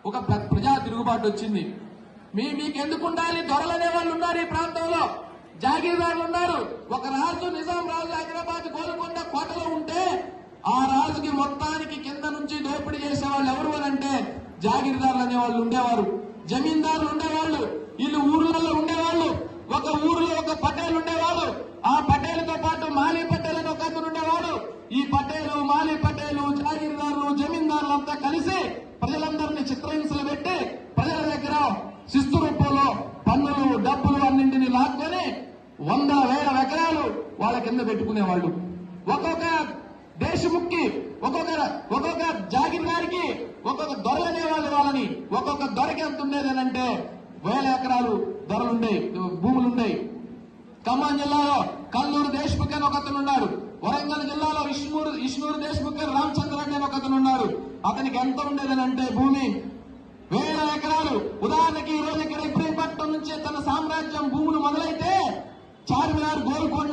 ఒక ప్రజా తిరుగుబాటు వచ్చింది. మీకెందుకు ఉండాలి? దొరలనే వాళ్ళు ఉన్నారు ఈ ప్రాంతంలో, జాగీర్దారులు ఉన్నారు. ఒక రాజు నిజాం రాజు హైదరాబాద్ గోల్కొండ కోటలో ఉంటే ఆ రాజుకి మొత్తానికి కింద నుంచి దోపిడీ చేసేవాళ్ళు ఎవరు అంటే జాగీర్దారులు అనేవాళ్ళు ఉండేవారు, జమీందారులు ఉండేవాళ్ళు. వీళ్ళు ఊర్లలో ఉండేవాళ్ళు. ఒక ఊరిలో ఒక పటేల్ ఉండేవాడు. ఆ పటేలుతో పాటు మాలీ పటేల్ అని ఒక అతను ఉండేవాడు. ఈ పటేలు, మాలీ పటేలు, జాగీర్దారులు, జమీందారులు అంతా కలిసి ప్రజలందరినీ చిత్రహింసలు పెట్టి ప్రజల దగ్గర శిస్తు రూపంలో పన్నులు, డబ్బులు అన్నింటినీ లాక్కొని 100,000 ఎకరాలు వాళ్ళ కింద పెట్టుకునేవాళ్ళు. ఒక్కొక్క దేశముక్కి, ఒక్కొక్క జాగీర్దారికి ఒక్కొక్క దొరలనేవాళ్ళు వాళ్ళని. ఒక్కొక్క దొరకి ఎంత ఉండేదనంటే 1000 ఎకరాలు భూములుండేవి. ఖమ్మం జిల్లాలో కల్లూరు దేశ్ముఖ్ అని ఒక అతను ఉన్నాడు. వరంగల్ జిల్లాలో ఇష్మూరు దేశ్ముఖ్ అని రామచంద్రరెడ్డి అని ఒక అతను ఉన్నాడు. అతనికి ఎంత ఉండేదనంటే భూమి 1000 ఎకరాలు. ఉదాహరణకి ఈ రోజు ఇక్కడ ఇబ్రహీంపట్నం నుంచి తన సామ్రాజ్యం భూములు మొదలైతే చార్మినార్, గోల్కొండ